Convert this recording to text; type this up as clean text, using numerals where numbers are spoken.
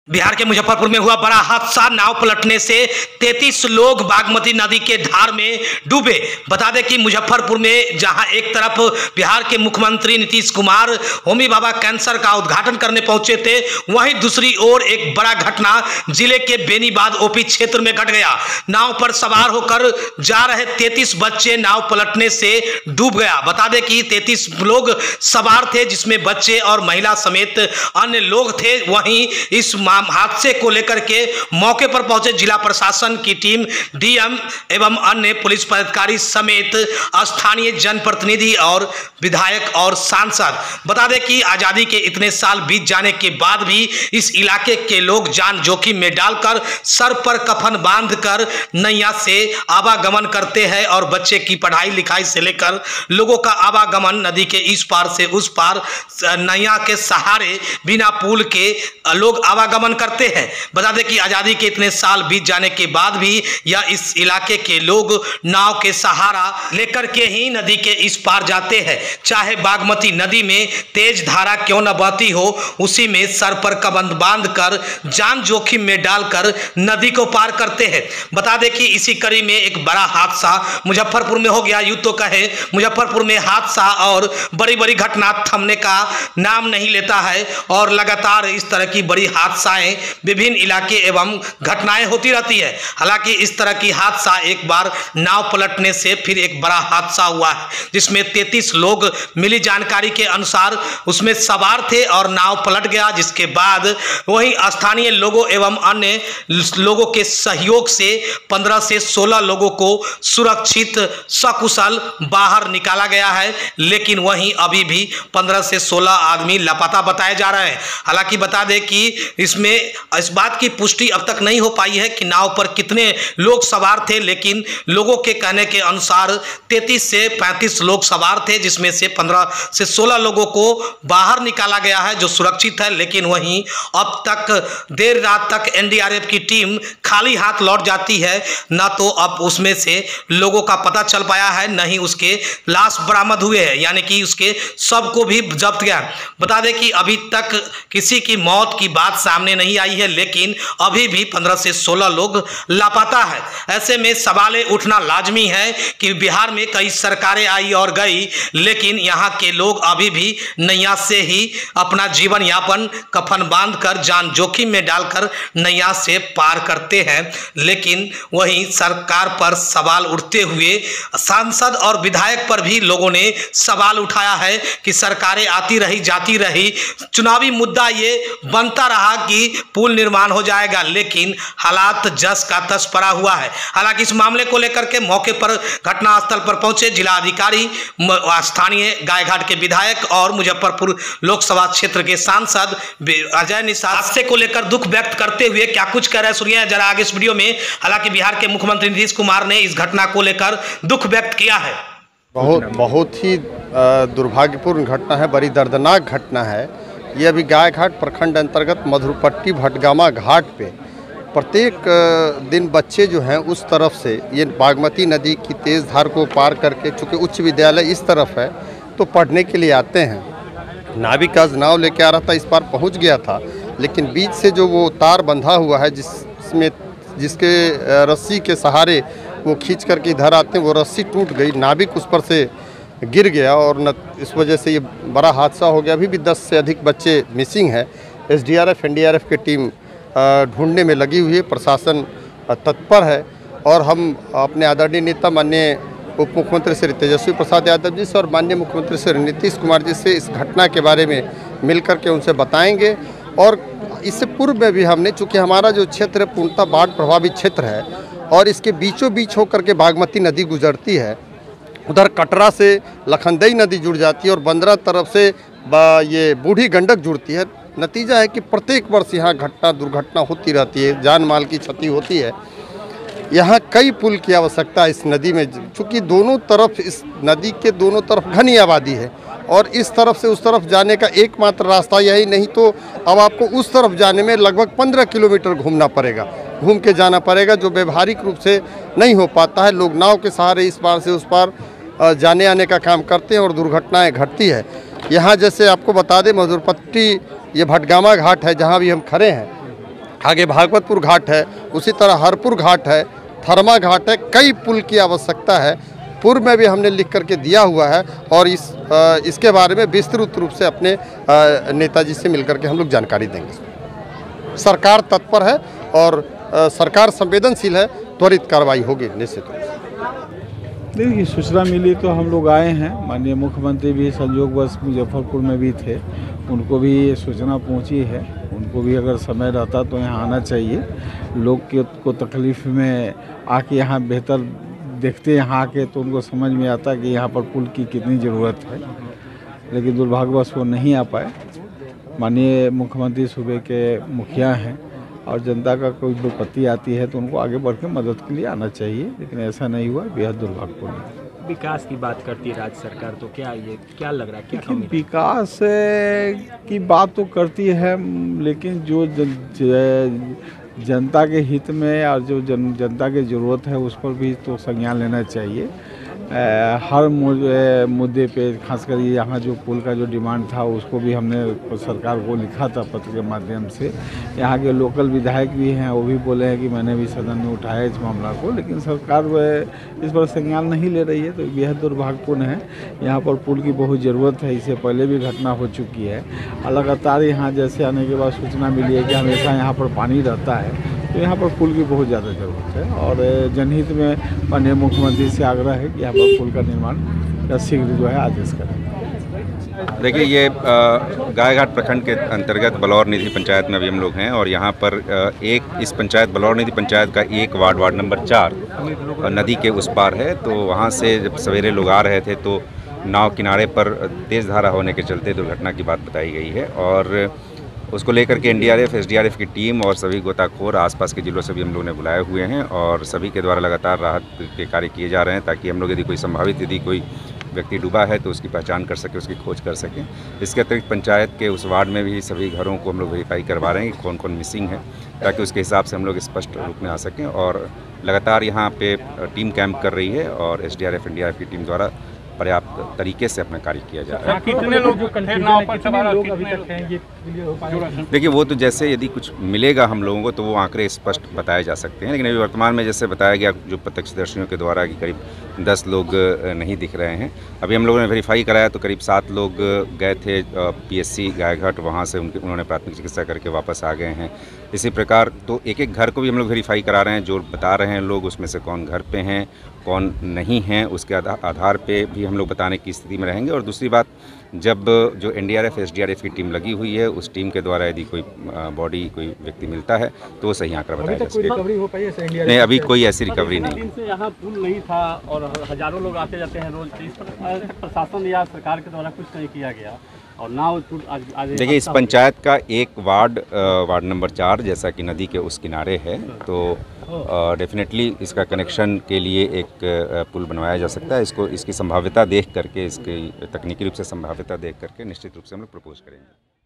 बिहार के मुजफ्फरपुर में हुआ बड़ा हादसा। नाव पलटने से 33 लोग बागमती नदी के धार में डूबे। बता दें कि मुजफ्फरपुर में जहां एक तरफ बिहार के मुख्यमंत्री नीतीश कुमार होमी भाभा कैंसर का उद्घाटन करने पहुंचे थे, वहीं दूसरी ओर एक बड़ा घटना जिले के बेनीबाद ओपी क्षेत्र में घट गया। नाव पर सवार होकर जा रहे 33 बच्चे नाव पलटने से डूब गया। बता दें कि 33 लोग सवार थे, जिसमें बच्चे और महिला समेत अन्य लोग थे। वहीं इस हादसे को लेकर के मौके पर पहुंचे जिला प्रशासन की टीम, डीएम एवं अन्य पुलिस पदाधिकारी समेत स्थानीय जनप्रतिनिधि और विधायक और सांसद। बता दें कि आजादी के इतने साल बीत जाने के बाद भी इस इलाके के लोग जान जोखिम में डालकर सर पर कफन बांधकर नैया से आवागमन करते हैं और बच्चे की पढ़ाई लिखाई से लेकर लोगों का आवागमन नदी के इस पार से उस पार नैया के सहारे बिना पुल के लोग आवागमन करते हैं। बता दें कि आजादी के इतने साल बीत जाने के बाद भी या इस इलाके के लोग नाव के सहारा लेकर के ही नदी के इस पार जाते हैं। चाहे बागमती नदी में तेज धारा क्यों न बहती हो, उसी में सर पर कबंध बांधकर जान जोखिम में डालकर नदी को पार करते हैं। बता दें कि इसी कड़ी में एक बड़ा हादसा मुजफ्फरपुर में हो गया। यूं तो कहे मुजफ्फरपुर में हादसा और बड़ी बड़ी घटना थमने का नाम नहीं लेता है और लगातार इस तरह की बड़ी हादसाएं विभिन्न इलाके एवं घटनाएं होती रहती है। हालांकि इस तरह की हादसा एक बार नाव पलटने से फिर एक बड़ा हादसा हुआ है, जिसमें 33 लोग मिली जानकारी के अनुसार उसमें सवार थे और नाव पलट गया। जिसके बाद वहीं स्थानीय लोगों एवं अन्य लोगों के सहयोग से 15 से 16 लोगों को सुरक्षित सकुशल बाहर निकाला गया है, लेकिन वहीं अभी भी 15 से 16 आदमी लापता बताए जा रहे हैं। हालांकि बता दें कि इसमें इस बात की पुष्टि अब तक नहीं हो पाई है कि नाव पर कितने लोग सवार थे, लेकिन लोगों के कहने के अनुसार 33 से 35 लोग सवार थे, जिसमें से 15 से 16 लोगों को बाहर निकाला गया है जो सुरक्षित है। लेकिन वहीं अब तक देर रात तक एनडीआरएफ की टीम खाली हाथ लौट जाती है। न तो अब उसमें से लोगों का पता चल पाया है, न ही उसके लाश बरामद हुए हैं, यानी कि उसके शव को भी जब्त किया। बता दें कि अभी तक किसी की मौत की बात सामने नहीं आई है, लेकिन अभी भी 15 से 16 लोग लापता है। ऐसे में सवाल उठना लाजमी है कि बिहार में कई सरकारें आई और गई, लेकिन यहाँ के लोग अभी भी नैया से ही अपना जीवन यापन कफन बांधकर जान जोखिम में डालकर नैया से पार करते हैं। लेकिन वहीं सरकार पर सवाल उठते हुए सांसद और विधायक पर भी लोगों ने सवाल उठाया है कि सरकारें आती रही जाती रही, चुनावी मुद्दा ये बनता रहा कि पुल निर्माण हो जाएगा, लेकिन हालात जस का तस पड़ा हुआ है। हालांकि इस मामले को लेकर के मौके पर घटनास्थल पर पहुंचे जिला अधिकारी, स्थानीय गायघाट के विधायक और मुजफ्फरपुर लोकसभा क्षेत्र के सांसद अजय निषाद हादसे को लेकर दुख व्यक्त करते हुए क्या कुछ कह रहे हैं सुनिए जरा आगे इस वीडियो में। हालांकि बिहार के मुख्यमंत्री नीतीश कुमार ने इस घटना को लेकर दुख व्यक्त किया है। बहुत ही दुर्भाग्यपूर्ण घटना है, बड़ी दर्दनाक घटना है। ये अभी गायघाट प्रखंड अंतर्गत मधुरपट्टी भटगामा घाट पे प्रत्येक दिन बच्चे जो हैं उस तरफ से ये बागमती नदी की तेज़ धार को पार करके, चूँकि उच्च विद्यालय इस तरफ है तो पढ़ने के लिए आते हैं। नाविक आज नाव लेके आ रहा था, इस पार पहुंच गया था, लेकिन बीच से जो वो तार बंधा हुआ है जिसके रस्सी के सहारे वो खींच करके इधर आते हैं, वो रस्सी टूट गई, नाविक उस पर से गिर गया और इस वजह से ये बड़ा हादसा हो गया। अभी भी 10 से अधिक बच्चे मिसिंग हैं। एसडीआरएफ एनडीआरएफ की टीम ढूंढने में लगी हुई है, प्रशासन तत्पर है और हम अपने आदरणीय नेता माननीय उप मुख्यमंत्री श्री तेजस्वी प्रसाद यादव जी से और माननीय मुख्यमंत्री श्री नीतीश कुमार जी से इस घटना के बारे में मिलकर के उनसे बताएंगे। और इससे पूर्व में भी हमने, चूँकि हमारा जो क्षेत्र पूर्णतः बाढ़ प्रभावित क्षेत्र है और इसके बीचों बीच होकर के बागमती नदी गुजरती है, उधर कटरा से लखनदेई नदी जुड़ जाती है और बंदरा तरफ से ये बूढ़ी गंडक जुड़ती है। नतीजा है कि प्रत्येक वर्ष यहाँ दुर्घटना होती रहती है, जान माल की क्षति होती है। यहाँ कई पुल की आवश्यकता है इस नदी में, चूँकि दोनों तरफ इस नदी के दोनों तरफ घनी आबादी है और इस तरफ से उस तरफ जाने का एकमात्र रास्ता यही, नहीं तो अब आपको उस तरफ जाने में लगभग 15 किलोमीटर घूमना पड़ेगा, घूम के जाना पड़ेगा, जो व्यवहारिक रूप से नहीं हो पाता है। लोग नाव के सहारे इस पार से उस पार जाने आने का काम करते हैं और दुर्घटनाएं घटती है। यहाँ जैसे आपको बता दें, मधुरपट्टी ये भटगामा घाट है जहाँ भी हम खड़े हैं, आगे भागवतपुर घाट है, उसी तरह हरपुर घाट है, थरमा घाट है, कई पुल की आवश्यकता है। पूर्व में भी हमने लिख करके दिया हुआ है और इसके बारे में विस्तृत रूप से अपने नेताजी से मिलकर के हम लोग जानकारी देंगे। सरकार तत्पर है और सरकार संवेदनशील है, त्वरित कार्रवाई होगी निश्चित रूप से। देखिए, सूचना मिली तो हम लोग आए हैं। माननीय मुख्यमंत्री भी संयोगवश मुजफ्फरपुर में भी थे, उनको भी ये सूचना पहुंची है। उनको भी अगर समय रहता तो यहाँ आना चाहिए। लोग को तकलीफ़ में आके यहाँ बेहतर देखते, यहाँ आके तो उनको समझ में आता कि यहाँ पर पुल की कितनी ज़रूरत है, लेकिन दुर्भाग्यवश वो नहीं आ पाए। माननीय मुख्यमंत्री सूबे के मुखिया हैं और जनता का कोई विपत्ति आती है तो उनको आगे बढ़ के मदद के लिए आना चाहिए, लेकिन ऐसा नहीं हुआ, बेहद दुर्भाग्यपूर्ण है। विकास की बात करती है राज्य सरकार, तो क्या लग रहा है, क्या कमी? विकास की बात तो करती है, लेकिन जो जनता के हित में और जो जनता की ज़रूरत है उस पर भी तो संज्ञान लेना चाहिए। हर मुद्दे पे, खासकर यहाँ जो पुल का जो डिमांड था उसको भी हमने सरकार को लिखा था पत्र के माध्यम से। यहाँ के लोकल विधायक भी हैं, वो भी बोले हैं कि मैंने भी सदन में उठाया इस मामला को, लेकिन सरकार इस पर संज्ञान नहीं ले रही है, तो बेहद दुर्भाग्यपूर्ण है। यहाँ पर पुल की बहुत ज़रूरत है, इससे पहले भी घटना हो चुकी है। लगातार यहाँ जैसे आने के बाद सूचना मिली है कि हमेशा यहाँ पर पानी रहता है, तो यहाँ पर पुल की बहुत ज़्यादा ज़रूरत है और जनहित में माननीय मुख्यमंत्री से आग्रह है कि यहाँ पर पुल का निर्माण शीघ्र जो है आदेश करें। देखिए, ये गायघाट प्रखंड के अंतर्गत बलौर निधि पंचायत में अभी हम लोग हैं और यहाँ पर इस पंचायत बलौर निधि पंचायत का एक वार्ड नंबर 4 नदी के उस पार है। तो वहाँ से जब सवेरे लोग आ रहे थे तो नाव किनारे पर तेज़ धारा होने के चलते दुर्घटना की बात बताई गई है और उसको लेकर के एनडीआरएफ, एसडीआरएफ की टीम और सभी गोताखोर आसपास के जिलों से भी हम लोगों ने बुलाए हुए हैं और सभी के द्वारा लगातार राहत के कार्य किए जा रहे हैं ताकि हम लोग यदि कोई व्यक्ति डूबा है तो उसकी पहचान कर सके, उसकी खोज कर सकें। इसके अतिरिक्त पंचायत के उस वार्ड में भी सभी घरों को हम लोग वेरीफाई करवा रहे हैं कि कौन कौन मिसिंग है, ताकि उसके हिसाब से हम लोग स्पष्ट रूप में आ सकें। और लगातार यहाँ पे टीम कैंप कर रही है और एसडीआरएफ, एनडीआरएफ की टीम द्वारा पर्याप्त तरीके से अपना कार्य किया जा रहा है। कितने लोग नाव पर सवार अभी तक हैं, ये हो पाया? देखिए, वो तो जैसे यदि कुछ मिलेगा हम लोगों को तो वो आंकड़े स्पष्ट बताए जा सकते हैं, लेकिन अभी वर्तमान में जैसे बताया गया जो प्रत्यक्षदर्शियों के द्वारा कि करीब 10 लोग नहीं दिख रहे हैं। अभी हम लोगों ने वेरीफाई कराया तो करीब 7 लोग गए थे पीएससी गायघाट, वहाँ से उन्होंने प्राथमिक चिकित्सा करके वापस आ गए हैं। इसी प्रकार तो एक एक घर को भी हम लोग वेरीफाई करा रहे हैं, जो बता रहे हैं लोग उसमें से कौन घर पे हैं कौन नहीं हैं, उसके आधार पे भी हम लोग बताने की स्थिति में रहेंगे। और दूसरी बात, जब जो एनडीआरएफ, एसडीआरएफ की टीम लगी हुई है उस टीम के द्वारा यदि कोई बॉडी, कोई व्यक्ति मिलता है तो वो सही आंकड़ा बताया जा सकेगा। रिकवरी हो पाई है? नहीं, अभी कोई ऐसी रिकवरी नहीं। दिन से यहाँ पुल नहीं था और हजारों लोग आते जाते हैं रोज, इस पर प्रशासन या सरकार के द्वारा कुछ नहीं किया गया और ना आज देखिए, इस पंचायत का एक वार्ड नंबर 4 जैसा कि नदी के उस किनारे है, तो डेफिनेटली इसका कनेक्शन के लिए एक पुल बनवाया जा सकता है। इसकी संभाव्यता देख करके, इसकी तकनीकी रूप से संभाव्यता देख करके निश्चित रूप से हम लोग प्रपोज करेंगे।